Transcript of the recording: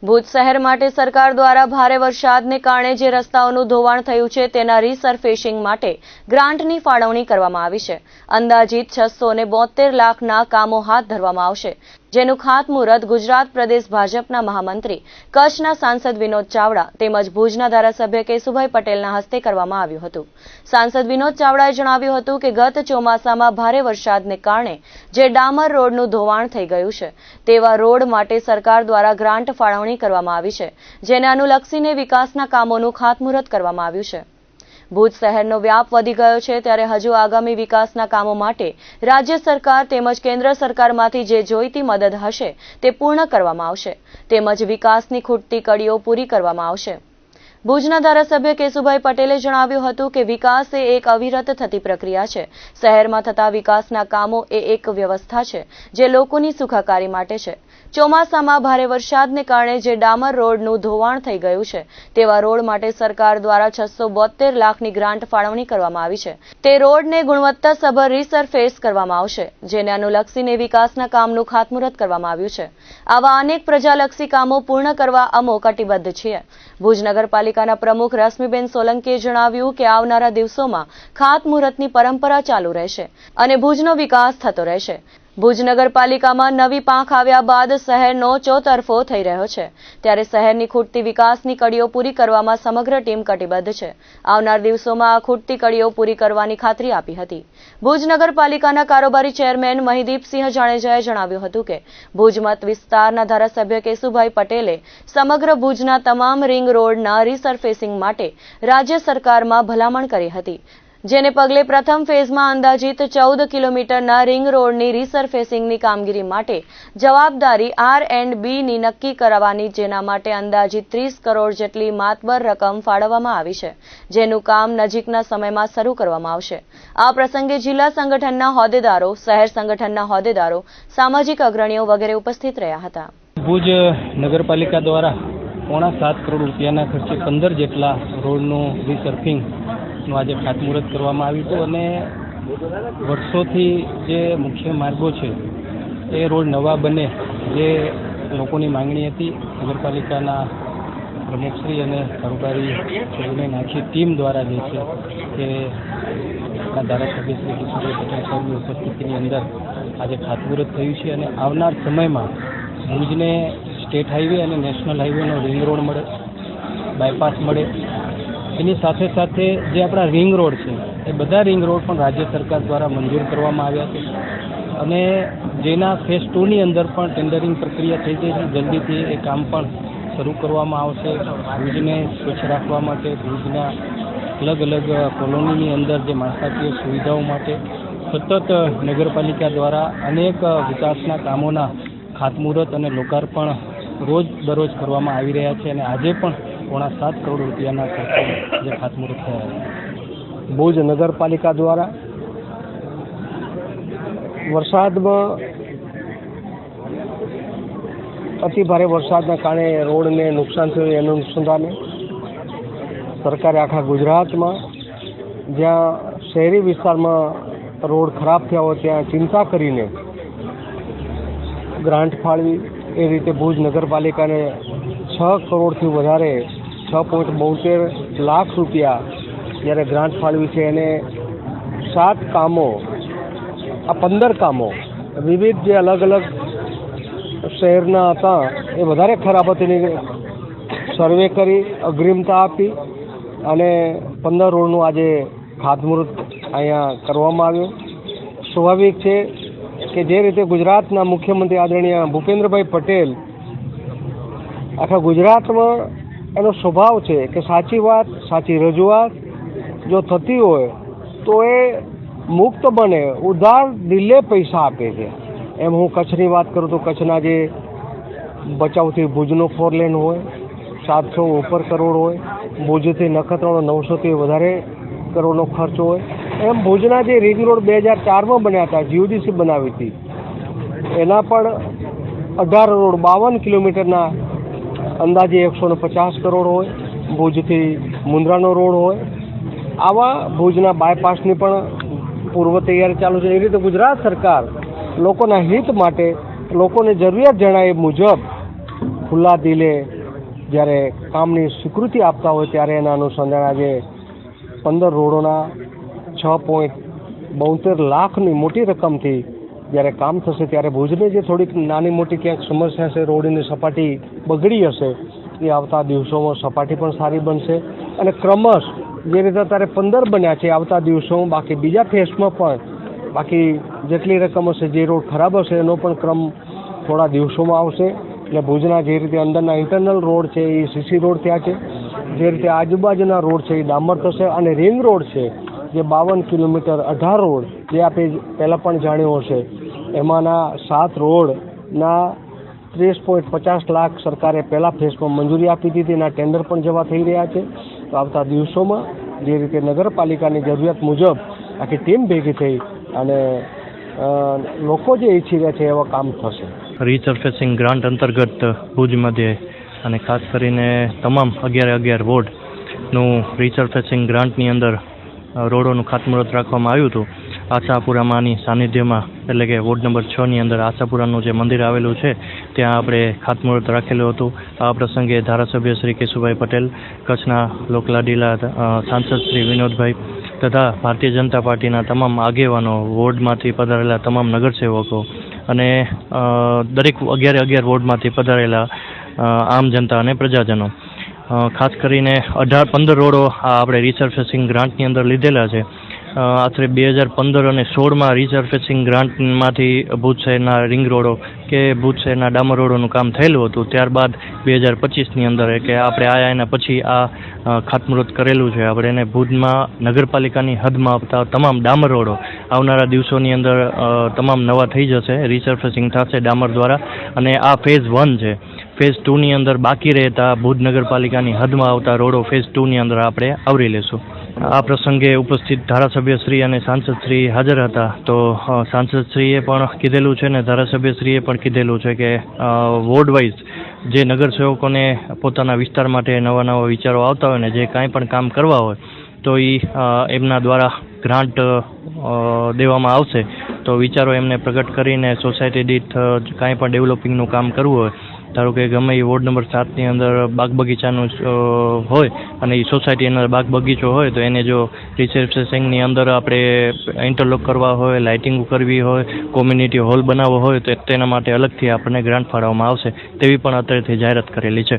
ભુજ શહેર માટે સરકાર દ્વારા ભારે વરસાદને કારણે જે રસ્તાઓનું ધોવાણ થયું છે તેના રીસરફેસિંગ માટે ગ્રાન્ટની ફાળવણી કરવામાં આવી છે। અંદાજિત 672 લાખના કામો હાથ ધરવામાં આવશે, જેનું ખાતમુહૂર્ત ગુજરાત પ્રદેશ ભાજપના મહામંત્રી કચ્છના સાંસદ વિનોદ ચાવડા તેમજ ભુજના ધારાસભ્ય કેશુભાઈ પટેલના હસ્તે કરવામાં આવ્યું હતું। સાંસદ વિનોદ ચાવડાએ જણાવ્યું હતું કે ગત ચોમાસામાં ભારે વરસાદને કારણે જે ડામર રોડનું ધોવાણ થઈ ગયું છે તેવા રોડ માટે સરકાર દ્વારા ગ્રાન્ટ ફાળવણી કરવામાં આવી છે, જેને અનુલક્ષીને વિકાસના કામોનું ખાતમુહૂર્ત કરવામાં આવ્યું છે। ભુજ શહેરનો વ્યાપ વધી ગયો છે ત્યારે હજુ આગામી વિકાસના કામો માટે રાજ્ય સરકાર તેમજ કેન્દ્ર સરકારમાંથી જે જોઈતી મદદ હશે તે પૂર્ણ કરવામાં આવશે, તેમજ વિકાસની ખૂટતી કડીઓ પૂરી કરવામાં આવશે। ભુજના ધારાસભ્ય કેશુભાઈ પટેલે જણાવ્યું હતું કે વિકાસ એ એક અવિરત થતી પ્રક્રિયા છે। શહેરમાં થતા વિકાસના કામો એ એક વ્યવસ્થા છે જે લોકોની સુખાકારી માટે છે। ચોમાસામાં ભારે વરસાદને કારણે જે ડામર રોડનું ધોવાણ થઈ ગયું છે તેવા રોડ માટે સરકાર દ્વારા 672 લાખની ગ્રાન્ટ ફાળવણી કરવામાં આવી છે। તે રોડને ગુણવત્તાસભર રીસરફેસ કરવામાં આવશે, જેને અનુલક્ષીને વિકાસના કામનું ખાતમુહૂર્ત કરવામાં આવ્યું છે। આવા અનેક પ્રજાલક્ષી કામો પૂર્ણ કરવા અમો કટિબદ્ધ છીએ। ભુજ નગરપાલિકાના પ્રમુખ રશ્મિબેન સોલંકીએ જણાવ્યું કે આવનારા દિવસોમાં ખાતમુહૂર્તની પરંપરા ચાલુ રહેશે અને ભુજનો વિકાસ થતો રહેશે। ભુજ નગરપાલિકામાં નવી પાંખ આવ્યા બાદ શહેરનો ચોતરફો થઈ રહ્યો છે, ત્યારે શહેરની ખૂટતી વિકાસની કડીઓ પૂરી કરવામાં સમગ્ર ટીમ કટિબદ્ધ છે। આવનાર દિવસોમાં આ ખૂટતી કડીઓ પૂરી કરવાની ખાતરી આપી હતી। ભુજ નગરપાલિકાના કારોબારી ચેરમેન મહિદીપસિંહ જાડેજાએ જણાવ્યું હતું કે ભુજ મત વિસ્તારના ધારાસભ્ય કેશુભાઈ પટેલે સમગ્ર ભુજના તમામ રિંગ રોડના રીસરફેસિંગ માટે રાજ્ય સરકારમાં ભલામણ કરી હતી, જેને પગલે પ્રથમ ફેઝમાં અંદાજિત 14 કિલોમીટરના રિંગ રોડની રીસરફેસિંગની કામગીરી માટે જવાબદારી R&Bની નક્કી કરવાની, જેના માટે અંદાજિત 30 કરોડ જેટલી માતબર રકમ ફાળવવામાં આવી છે, જેનું કામ નજીકના સમયમાં શરૂ કરવામાં આવશે। આ પ્રસંગે જિલ્લા સંગઠનના હોદ્દેદારો, શહેર સંગઠનના હોદ્દેદારો, સામાજિક અગ્રણીઓ વગેરે ઉપસ્થિત રહ્યા હતા। ભુજ નગરપાલિકા દ્વારા 7.5 કરોડ રૂપિયાના ખર્ચે 15 જેટલા રોડનું રીસર્ફિંગ આજે ખાતમુહૂર્ત કરવામાં આવ્યું હતું અને વર્ષોથી જે મુખ્ય માર્ગો છે એ રોડ નવા બને જે લોકોની માંગણી હતી। નગરપાલિકાના પ્રમુખશ્રી અને કારોબારી ચેરમેન આખી ટીમ દ્વારા જે છે કે ધારાસભ્ય શ્રી કેશુભાઈ પટેલ સાહેબની ઉપસ્થિતિની અંદર આજે ખાતમુહૂર્ત થયું છે અને આવનાર સમયમાં ભુજને સ્ટેટ હાઈવે અને નેશનલ હાઈવેનો રિંગ રોડ મળે, બાયપાસ મળે। એની સાથે સાથે જે આપણા રિંગ રોડ છે એ બધા રિંગ રોડ પણ રાજ્ય સરકાર દ્વારા મંજૂર કરવામાં આવ્યા છે અને જેના ફેઝ 2ની અંદર પણ ટેન્ડરિંગ પ્રક્રિયા થઈ ગઈ છે। જલ્દીથી એ કામ પણ શરૂ કરવામાં આવશે। ભુજને સ્વચ્છ રાખવા માટે, ભુજના અલગ અલગ કોલોનીની અંદર જે માળખાકીય સુવિધાઓ માટે સતત નગરપાલિકા દ્વારા અનેક વિકાસના કામોના ખાતમુહૂર્ત અને લોકાર્પણ રોજ દરરોજ કરવામાં આવી રહ્યા છે અને આજે પણ 7.5 કરોડ રૂપિયાના ખર્ચે જે ખાતમુહૂર્ત થયા છે। ભુજ નગરપાલિકા દ્વારા વરસાદમાં અતિ ભારે વરસાદના કારણે રોડને નુકસાન થયું, એનું અનુસંધાને સરકારે આખા ગુજરાતમાં જ્યાં શહેરી વિસ્તારમાં રોડ ખરાબ થયા હોય ત્યાં ચિંતા કરીને ગ્રાન્ટ ફાળવી, એ રીતે ભુજ નગરપાલિકાને 6 કરોડથી વધારે 6.72 લાખ રૂપિયા જ્યારે ગ્રાન્ટ ફાળવી છે અને 7 કામો, આ 15 કામો વિવિધ જે અલગ અલગ શહેરના હતા એ વધારે ખરાબ હતી સર્વે કરી અગ્રિમતા આપી અને 15 રોડનું આજે ખાતમુહૂર્ત અહીંયા કરવામાં આવ્યું। સ્વાભાવિક છે કે જે રીતે ગુજરાતના મુખ્યમંત્રી આદરણીય ભૂપેન્દ્રભાઈ પટેલ આખા ગુજરાતમાં એનો સ્વભાવ છે કે સાચી વાત, સાચી રજૂઆત જો થતી હોય તો એ મુક્ત બને, ઉધાર દિલે પૈસા આપે છે। એમ હું કચ્છની વાત કરું તો કચ્છના જે ભચાઉથી ભુજનો 4 લેન હોય, 700 ઉપર કરોડ હોય, ભુજથી નખત્રાણાનો 900થી વધારે કરોડનો ખર્ચ હોય, એમ ભુજના જે રિંગ રોડ 2004માં બન્યા હતા, GODC બનાવી હતી, એના પણ 18 રોડ 52 કિલોમીટરના અંદાજે 150 કરોડ હોય, ભુજથી મુન્દ્રાનો રોડ હોય, આવા ભુજના બાયપાસની પણ પૂર્વ તૈયારી ચાલુ છે। એ રીતે ગુજરાત સરકાર લોકોના હિત માટે, લોકોને જરૂરિયાત જણાય મુજબ ખુલ્લા દિલે જ્યારે કામની સ્વીકૃતિ આપતા હોય ત્યારે એના અનુસંધાને આજે 15 રોડોના 6.72 લાખની મોટી રકમથી જ્યારે કામ થશે ત્યારે ભુજની જે થોડીક નાની મોટી ક્યાંક સમસ્યા છે, રોડની સપાટી બગડી હશે, એ આવતા દિવસોમાં સપાટી પણ સારી બનશે અને ક્રમશ જે રીતે અત્યારે 15 બન્યા છે આવતા દિવસોમાં બાકી બીજા ફેઝમાં પણ બાકી જેટલી રકમ હશે જે રોડ ખરાબ હશે એનો પણ ક્રમ થોડા દિવસોમાં આવશે. એટલે ભુજના જે રીતે અંદરના ઇન્ટરનલ રોડ છે એ સીસી રોડ થયા છે, જે રીતે આજુબાજુના રોડ છે એ ડામર થશે અને રિંગ રોડ છે જે 52 કિલોમીટર 18 રોડ જે આપણે પહેલાં પણ જાણ્યું હશે એમાંના 7 રોડના 30.50 લાખ સરકારે પહેલા ફેઝમાં મંજૂરી આપી દીધી, એના ટેન્ડર પણ જવા થઈ રહ્યા છે. તો આવતા દિવસોમાં જે રીતે નગરપાલિકાની જરૂરિયાત મુજબ આખી ટીમ ભેગી થઈ અને લોકો જે ઈચ્છી રહ્યા છે એવા કામ થશે. રીસર્ફેસિંગ ગ્રાન્ટ અંતર્ગત ભુજ મધ્યે અને ખાસ કરીને તમામ 11 વોર્ડનું રીસર્ફેસિંગ ગ્રાન્ટની અંદર રોડોનું ખાતમુહૂર્ત રાખવામાં આવ્યું હતું. આશાપુરામાંની સાનિધ્યમાં એટલે કે વોર્ડ નંબર 6ની અંદર આશાપુરાનું જે મંદિર આવેલું છે ત્યાં આપણે ખાતમુહૂર્ત રાખેલું હતું. આ પ્રસંગે ધારાસભ્ય શ્રી કેશુભાઈ પટેલ, કચ્છના લોકલાડીલા સાંસદ શ્રી વિનોદભાઈ તથા ભારતીય જનતા પાર્ટીના તમામ આગેવાનો, વોર્ડમાંથી પધારેલા તમામ નગરસેવકો અને દરેક 11 વોર્ડમાંથી પધારેલા આમ જનતા અને પ્રજાજનો, ખાસ કરીને 15 રોડો આપણે રીસર્ફેસિંગ ગ્રાન્ટની અંદર લીધેલા છે. આશરે 2015 અને 16માં રીસર્ફેસિંગ ગ્રાન્ટમાંથી ભુજ શહેરના રિંગ રોડો કે ભુજ શહેરના ડામર રોડોનું કામ થયેલું હતું. ત્યારબાદ 2025ની અંદર કે આપણે આયા એના પછી આ ખાતમુહૂર્ત કરેલું છે. આપણે એને ભુજમાં નગરપાલિકાની હદમાં આવતા તમામ ડામર રોડો આવનારા દિવસોની અંદર તમામ નવા થઈ જશે, રીસર્ફેસિંગ થશે ડામર દ્વારા. અને આ ફેઝ 1 છે. ફેઝ 2ની અંદર બાકી રહેતા ભુજ નગરપાલિકાની હદમાં આવતા રોડો ફેઝ 2ની અંદર આપણે આવરી લેશું. આ પ્રસંગે ઉપસ્થિત ધારાસભ્યશ્રી અને સાંસદશ્રી હાજર હતા. તો સાંસદશ્રીએ પણ કીધેલું છે ને ધારાસભ્યશ્રીએ પણ કીધેલું છે કે વોર્ડ વાઇઝ જે નગરસેવકોને પોતાના વિસ્તાર માટે નવા વિચારો આવતા હોય ને જે કાંઈ પણ કામ કરવા હોય તો એ એમના દ્વારા ગ્રાન્ટ દેવામાં આવશે. તો વિચારો એમને પ્રગટ કરીને સોસાયટી દીઠ કાંઈ પણ ડેવલપિંગનું કામ કરવું હોય, ધારો કે ગમે એ વોર્ડ નંબર 7ની અંદર બાગ બગીચાનું હોય અને એ સોસાયટી અંદર બાગ બગીચો હોય તો એને જો રીસર્ફેસિંગની અંદર આપણે ઇન્ટરલોક કરવા હોય, લાઇટિંગ કરવી હોય, કોમ્યુનિટી હોલ બનાવવો હોય તો તેના માટે અલગથી આપણને ગ્રાન્ટ ફાળવવામાં આવશે તેવી પણ અત્યારેથી જાહેરાત કરેલી છે.